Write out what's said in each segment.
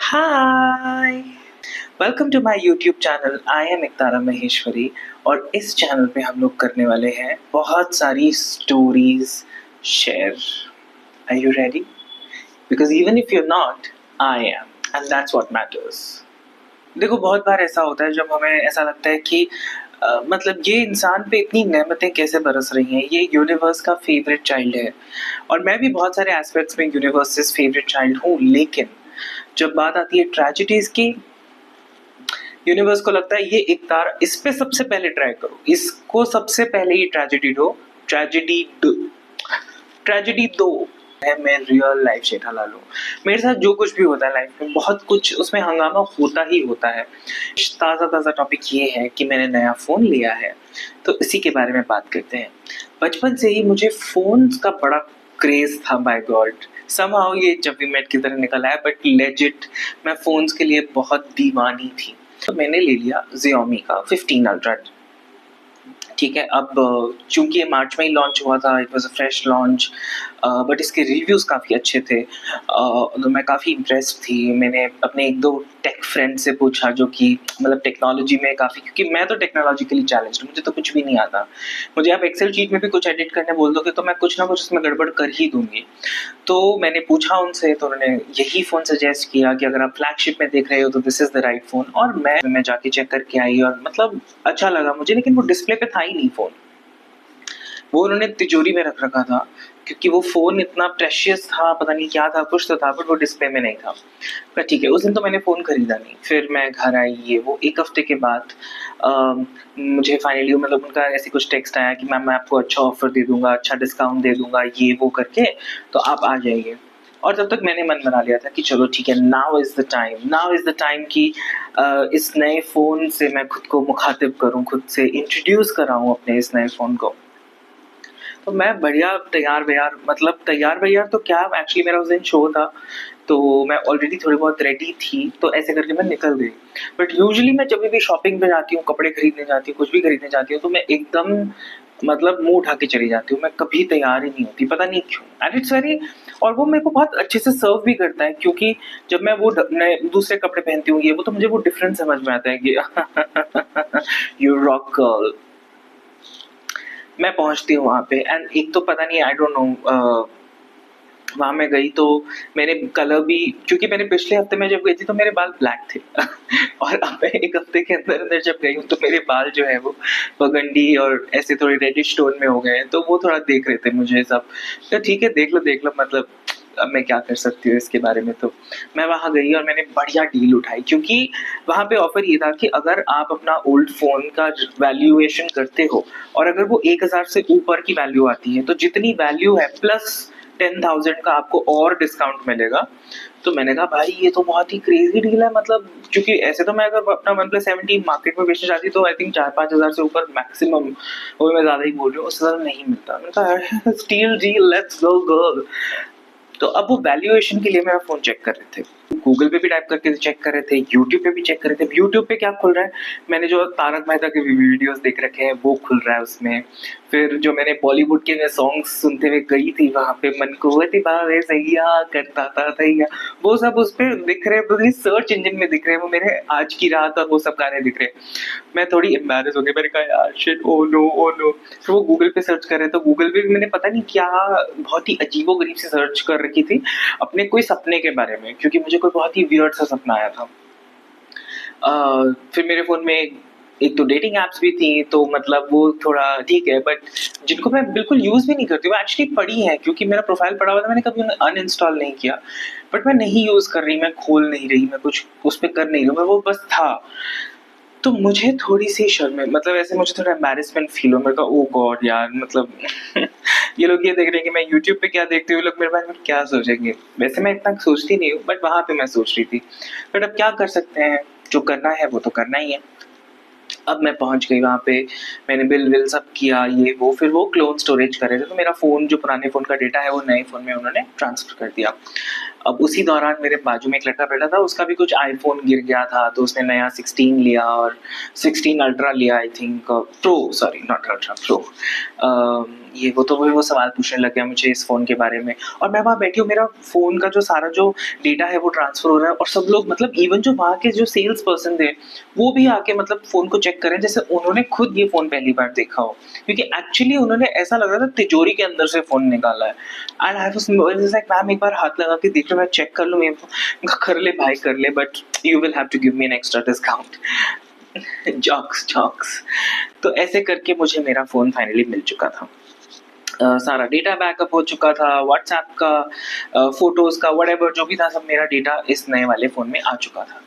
Hi, welcome to my YouTube channel. I am Ektara Maheshwari और इस channel पे हम लोग करने वाले हैं बहुत सारी stories share. Are you ready? Because even if you are not, I am, and that's what matters. देखो, बहुत बार ऐसा होता है जब हमें ऐसा लगता है कि मतलब ये इंसान पे इतनी नेमतें कैसे बरस रही हैं, ये यूनिवर्स का फेवरेट चाइल्ड है। और मैं भी बहुत सारे एस्पेक्ट्स में यूनिवर्स फेवरेट चाइल्ड हूँ, लेकिन जब बात आती है ट्रेजिडीज की, यूनिवर्स को लगता है ये एक तार, इस पे सबसे पहले ट्राई करो, इसको सबसे पहले ये ट्रेजिडी दो है। मैं रियल लाइफ जेठालाल हूँ। मेरे साथ जो कुछ भी होता है लाइफ में, बहुत कुछ उसमें हंगामा होता ही होता है। ताज़ा ताज़ा टॉपिक ये है कि मैंने नया फ़ोन लिया है, तो इसी के बारे में बात करते हैं। बचपन से ही मुझे फ़ोन का बड़ा क्रेज़ था, बाय गॉड। समहाउ ये जब भी मेट की तरह निकल आया, बट लेजिट मैं फ़ोन्स के लिए बहुत दीवानी थी। तो मैंने ले लिया Xiaomi का 15 अल्ट्रा। ठीक है, अब चूंकि ये मार्च में ही लॉन्च हुआ था, it was a fresh launch, but इसके रिव्यूज़ काफ़ी अच्छे थे। तो मैं काफ़ी इम्प्रेस्ड थी। मैंने अपने एक दो टेक फ्रेंड से पूछा जो कि मतलब टेक्नोलॉजी में काफ़ी, क्योंकि मैं तो टेक्नोलॉजिकली चैलेंज्ड हूँ, मुझे तो कुछ भी नहीं आता। मुझे आप एक्सेल शीट में भी कुछ एडिट करने बोल दोगे तो मैं कुछ ना कुछ उसमें गड़बड़ कर ही दूंगी। तो मैंने पूछा उनसे, तो उन्होंने यही फ़ोन सजेस्ट किया कि अगर आप फ्लैगशिप में देख रहे हो तो this is the right phone. और मैं जाके चेक करके आई और मतलब अच्छा लगा मुझे, लेकिन वो डिस्प्ले पे था ही नहीं फ़ोन। वो उन्होंने तिजोरी में रख रखा था, क्योंकि वो फ़ोन इतना प्रेशियस था, पता नहीं क्या था, कुछ तो था, बट वो डिस्प्ले में नहीं था। पर ठीक है, उस दिन तो मैंने फ़ोन खरीदा नहीं। फिर मैं घर आई, ये वो 1 हफ्ते के बाद मुझे फाइनली मतलब उनका ऐसे कुछ टेक्स्ट आया कि मैम मैं आपको अच्छा ऑफ़र दे दूँगा, अच्छा डिस्काउंट दे दूँगा, ये वो करके, तो आप आ जाइए। और तब तक मैंने मन बना लिया था कि चलो ठीक है, नाउ इज़ द टाइम कि इस नए फ़ोन से मैं खुद को मुखातिब करूँ, खुद से इंट्रोड्यूस कराऊँ अपने इस नए फ़ोन को। तो मैं बढ़िया तैयार वैयार तो क्या, एक्चुअली मेरा उस दिन शो था, तो मैं ऑलरेडी थोड़ी बहुत रेडी थी, तो ऐसे करके मैं निकल गई। बट यूजुअली मैं जब भी शॉपिंग पे जाती हूँ, कपड़े खरीदने जाती हूँ, कुछ भी खरीदने जाती हूँ, तो मैं एकदम मतलब मुंह उठा के चली जाती हूँ। मैं कभी तैयार ही नहीं होती, पता नहीं क्यों, एंड इट्स वेरी, और वो मेरे को बहुत अच्छे से सर्व भी करता है, क्योंकि जब मैं वो नए दूसरे कपड़े पहनती हूँ ये वो, तो मुझे वो डिफरेंस समझ में आता है कि यू रॉक गर्ल। मैं पहुंचती हूँ वहाँ पे, एंड एक तो पता नहीं, आई डोंट नो, वहाँ मैं गई तो मैंने कलर भी, क्योंकि मैंने पिछले हफ्ते में जब गई थी तो मेरे बाल ब्लैक थे और अब मैं 1 हफ्ते के अंदर अंदर जब गई हूँ तो मेरे बाल जो है वो बगंडी और ऐसे थोड़े रेडिश टोन में हो गए हैं, तो वो थोड़ा देख रहे थे मुझे सब। तो ठीक है, देख लो, मतलब अब मैं क्या कर सकती हूँ इसके बारे में। तो मैं वहाँ गई और मैंने बढ़िया डील उठाई, क्योंकि वहाँ पे ऑफर ये था कि अगर आप अपना ओल्ड फ़ोन का वैल्यूएशन करते हो और अगर वो 1000 से ऊपर की वैल्यू आती है, तो जितनी वैल्यू है प्लस 10,000 का आपको और डिस्काउंट मिलेगा। तो मैंने कहा भाई ये तो बहुत ही क्रेजी डील है, मतलब क्योंकि ऐसे तो मैं अगर अपना OnePlus 17 मार्केट में बेचने जाती तो आई थिंक 4-5 हज़ार से ऊपर मैक्सिमम, वो मैं ज़्यादा ही बोल रही हूँ, उससे ज़्यादा नहीं मिलता। मैंने कहा steal deal, let's go girl. तो अब वो वैल्यूएशन के लिए मेरा फ़ोन चेक कर रहे थे, गूगल पे भी टाइप करके चेक कर रहे थे, यूट्यूब पे भी चेक कर रहे थे। यूट्यूब पे क्या खुल रहा है, मैंने जो तारक मेहता के वीडियोस देख रखे हैं वो खुल रहा है उसमें। फिर जो मैंने बॉलीवुड के मैं सॉन्ग्स सुनते हुए गई थी वहाँ पे, मन को अति भावे सैया करता था सैया, वो सब उस पे दिख रहे हैं, पूरी सर्च इंजन में दिख रहे हैं, वो मेरे आज की रात और वो सब गाने दिख रहे हैं। मैं थोड़ी एम्बैरेस हो गई, मैंने कहा यार shit, oh no oh no. फिर वो गूगल पे सर्च कर रहे, तो गूगल पे भी मैंने पता नहीं क्या बहुत ही अजीबोगरीब से सर्च कर रखी थी अपने कोई सपने के बारे में, क्योंकि मुझे कोई बहुत ही वियर्ड सा सपना आया था। फिर मेरे फ़ोन में एक तो डेटिंग ऐप्स भी थी, तो मतलब वो थोड़ा ठीक है, बट जिनको मैं बिल्कुल यूज़ भी नहीं करती, वो एक्चुअली पड़ी हैं, क्योंकि मेरा प्रोफाइल पड़ा हुआ था, मैंने कभी उन्हें अनइंस्टॉल नहीं किया। बट मैं नहीं यूज़ कर रही, मैं खोल नहीं रही, मैं कुछ उस पे कर नहीं रही हूँ, मैं वो बस था। तो मुझे थोड़ी-सी शर्म है, मतलब ऐसे मुझे थोड़ा एम्बैरेसमेंट फ़ील हुआ। मैंने कहा ओह गॉड यार, मतलब ये लोग ये देख रहे हैं कि मैं यूट्यूब पे क्या देखती हूँ, ये लोग मेरे बारे में क्या सोचेंगे? वैसे मैं इतना सोचती नहीं हूँ, बट वहाँ पे मैं सोच रही थी। बट अब क्या कर सकते हैं, जो करना है वो तो करना ही है। अब मैं पहुँच गई वहाँ पे, मैंने बिल-विल सब किया ये वो, फिर वो क्लोन स्टोरेज कर रहे थे, तो मेरा फ़ोन जो पुराने फ़ोन का डेटा है वो नए फ़ोन में उन्होंने ट्रांसफ़र कर दिया। अब उसी दौरान मेरे बाजू में एक लड़का बैठा था, उसका भी कुछ आईफ़ोन गिर गया था, तो उसने नया 16 लिया और 16 अल्ट्रा लिया I think, pro, sorry not ultra, pro. ये वो सवाल पूछने लग गया मुझे इस फ़ोन के बारे में, और मैं वहाँ बैठी हूँ, मेरा फ़ोन का जो सारा जो डेटा है वो ट्रांसफ़र हो रहा है, और सब लोग मतलब इवन जो वहाँ के जो सेल्स पर्सन थे, वो भी आके मतलब फ़ोन को चेक कर रहे हैं जैसे उन्होंने खुद ये फ़ोन पहली बार देखा हो, क्योंकि एक्चुअली उन्होंने ऐसा लग रहा था तिजोरी के अंदर से फ़ोन निकाला है। And I was like ma'am एक बार हाथ लगा के देख लो, मैं चेक कर लूँ मेरे फ़ोन। कर ले भाई कर ले, but you will have to give me an extra discount. Jokes jokes. तो ऐसे करके मुझे मेरा फ़ोन फाइनली मिल चुका था। सारा डेटा बैकअप हो चुका था, व्हाट्सएप का, फ़ोटोज़ का, व्हाटएवर जो भी था सब मेरा डेटा इस नए वाले फ़ोन में आ चुका था।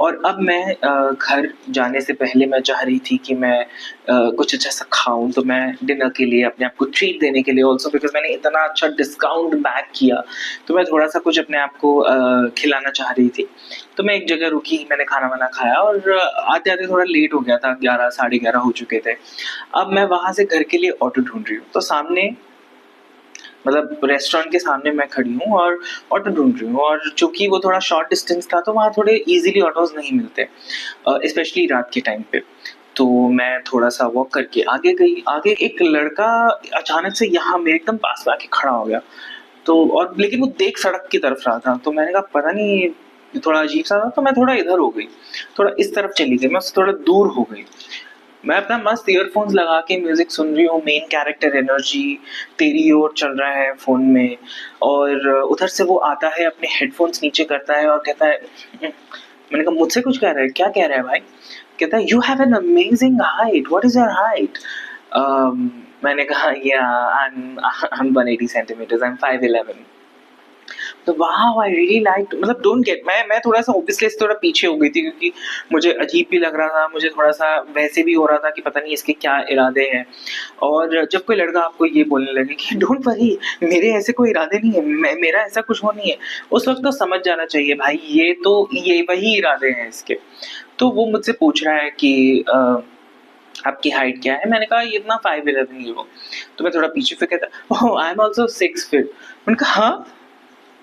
और अब मैं घर जाने से पहले मैं चाह रही थी कि मैं कुछ अच्छा सा खाऊँ, तो मैं डिनर के लिए अपने आप को ट्रीट देने के लिए ऑल्सो बिकॉज़ मैंने इतना अच्छा डिस्काउंट बैक किया, तो मैं थोड़ा-सा कुछ अपने आप को खिलाना चाह रही थी। तो मैं एक जगह रुकी, मैंने खाना-वाना खाया और आते-आते थोड़ा लेट हो गया था, 11 साढ़े 11 हो चुके थे। अब मैं वहाँ से घर के लिए ऑटो ढूँढ रही हूँ, तो सामने मतलब रेस्टोरेंट के सामने मैं खड़ी हूँ और ऑटो ढूँढ रही हूँ, और चूँकि वो थोड़ा शॉर्ट डिस्टेंस था तो वहाँ थोड़े ईज़िली ऑटोज़ नहीं मिलते, स्पेशली रात के टाइम पे। तो मैं थोड़ा-सा वॉक करके आगे गई, आगे एक लड़का अचानक से यहाँ मेरे एकदम पास में आके खड़ा हो गया। तो और लेकिन वो देख सड़क की तरफ रहा था, तो मैंने कहा पता नहीं ये थोड़ा अजीब-सा था, तो मैं थोड़ा इधर हो गई, थोड़ा इस तरफ चली गई, मैं उससे थोड़ा दूर हो गई। मैं अपना मस्त ईयरफोन्स लगा के म्यूजिक सुन रही हूँ, मेन कैरेक्टर एनर्जी तेरी ओर चल रहा है फ़ोन में, और उधर से वो आता है, अपने हेडफोन्स नीचे करता है और कहता है मैंने कहा मुझसे कुछ कह रहा है? क्या कह रहा है भाई? कहता है you have an amazing height, what is your height? मैंने कहा yeah I am 180 centimetres, I am 5'11". तो वाओ आई रियली लाइक्ड, मतलब डोंट गेट, मैं थोड़ा-सा ऑब्वियसली थोड़ा पीछे हो गई थी, क्योंकि मुझे अजीब भी लग रहा था, मुझे थोड़ा-सा वैसे भी हो रहा था कि पता नहीं इसके क्या इरादे हैं। और जब कोई लड़का आपको ये बोलने लगे कि डोंट वरी, मेरे ऐसे कोई इरादे नहीं है, मेरा ऐसा कुछ वो नहीं है, उस वक़्त तो समझ जाना चाहिए भाई ये वही इरादे हैं इसके। तो वो मुझसे पूछ रहा है कि आपकी हाइट क्या है? मैंने कहा ये इतना 5'11" ही हो। तो मैं थोड़ा पीछे फिर कहता ओह आई एम आल्सो 6 फीट। मैंने कहा हाँ?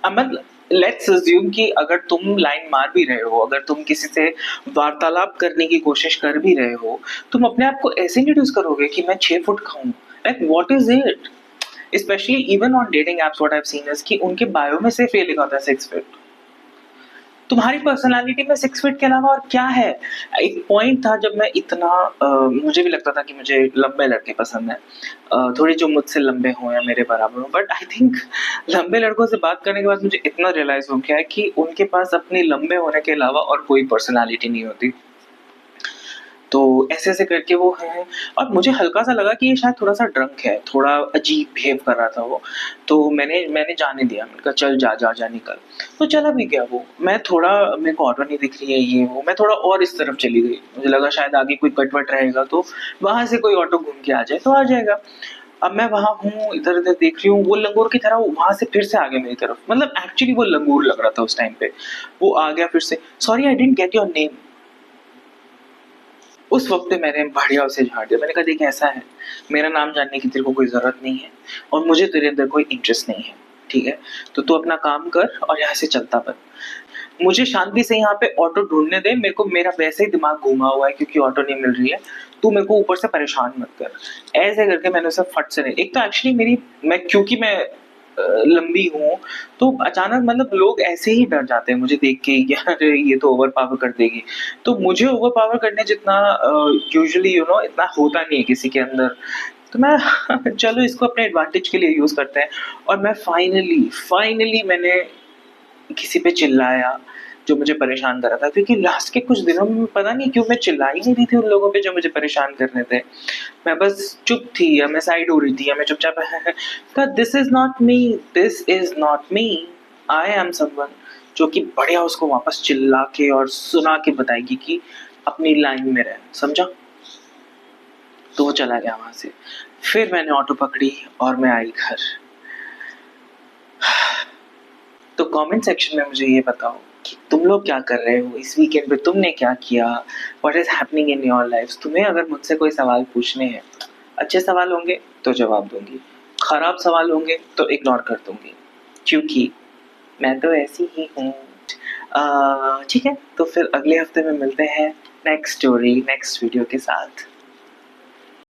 मतलब लेट्स अज्यूम कि अगर तुम लाइन मार भी रहे हो, अगर तुम किसी से वार्तालाप करने की कोशिश कर भी रहे हो, तुम अपने आप को ऐसे इंट्रोड्यूस करोगे कि मैं 6 फुट का हूँ। Like what is it? Specially even on dating apps what I have seen is कि उनके बायो में सिर्फ ये लिखा होता है 6 फीट। तुम्हारी पर्सनालिटी में 6 फीट के अलावा और क्या है? एक पॉइंट था जब मैं इतना मुझे भी लगता था कि मुझे लंबे लड़के पसंद हैं, थोड़े जो मुझसे लंबे हों या मेरे बराबर हों, बट आई थिंक लंबे लड़कों से बात करने के बाद मुझे इतना रियलाइज हो गया है कि उनके पास अपने लंबे होने के अलावा और कोई पर्सनालिटी नहीं होती। तो ऐसे-ऐसे करके वो हैं, और मुझे हल्का-सा लगा कि ये शायद थोड़ा-सा ड्रंक है, थोड़ा अजीब बिहेव कर रहा था वो। तो मैंने जाने दिया, मैंने कहा चल जा निकल। तो चला भी गया वो। मैं थोड़ा, मेरे को ऑटो नहीं दिख रही है ये वो, मैं थोड़ा और इस तरफ चली गई। मुझे लगा शायद आगे कोई कट-वट रहेगा तो वहाँ से कोई ऑटो घूम के आ जाए तो आ जाएगा। अब मैं वहाँ हूँ, इधर-उधर देख रही हूँ, वो लंगूर की तरह वहाँ से फिर से आ गया मेरी तरफ। मतलब एक्चुअली वो लंगूर लग रहा था उस टाइम पे। वो आ गया फिर से, sorry I didn't get your name. उस वक़्त पे मैंने बढ़िया उसे झाड़ दिया। मैंने कहा देख ऐसा है, मेरा नाम जानने की तेरे को कोई ज़रूरत नहीं है और मुझे तेरे अंदर कोई इंटरेस्ट नहीं है, ठीक है? तो तू अपना काम कर और यहाँ से चलता बन। मुझे शांति से यहाँ पे ऑटो ढूँढने दे, मेरे को मेरा वैसे ही दिमाग घूमा हुआ है क्योंकि ऑटो नहीं मिल रही है, तू मेरे को ऊपर से परेशान मत कर। ऐसे करके मैंने उसे फट से नहीं, एक तो एक्चुअली क्योंकि मैं लंबी हूँ, तो अचानक मतलब लोग ऐसे ही डर जाते हैं मुझे देख के यार ये तो ओवर पावर कर देगी। तो मुझे ओवर पावर करने जितना यूजुअली इतना होता नहीं है किसी के अंदर। तो मैं चलो इसको अपने एडवांटेज के लिए यूज़ करते हैं, और मैं फाइनली मैंने किसी पे चिल्लाया जो मुझे परेशान कर रहा था, क्योंकि लास्ट के कुछ दिनों में पता नहीं क्यों मैं चिल्ला ही नहीं रही थी उन लोगों पे जो मुझे परेशान कर रहे थे। मैं बस चुप थी या मैं साइड हो रही थी या मैं चुपचाप कहा this is not me, I am someone जो कि बढ़िया उसको वापस चिल्ला के और सुना के बताएगी कि अपनी लाइन में रह, समझा? तो वो चला गया वहाँ से। फिर मैंने ऑटो पकड़ी और मैं आई घर। तो कमेंट सेक्शन में मुझे ये बताओ कि तुम लोग क्या कर रहे हो इस वीकेंड पे, तुमने क्या किया, what is happening in your life. तुम्हें अगर मुझसे कोई सवाल पूछने हैं, अच्छे सवाल होंगे तो जवाब दूंगी, खराब सवाल होंगे तो इग्नोर कर दूंगी, क्योंकि मैं तो ऐसी ही हूँ। ठीक है, तो फिर अगले हफ्ते में मिलते हैं नेक्स्ट स्टोरी नेक्स्ट वीडियो के साथ।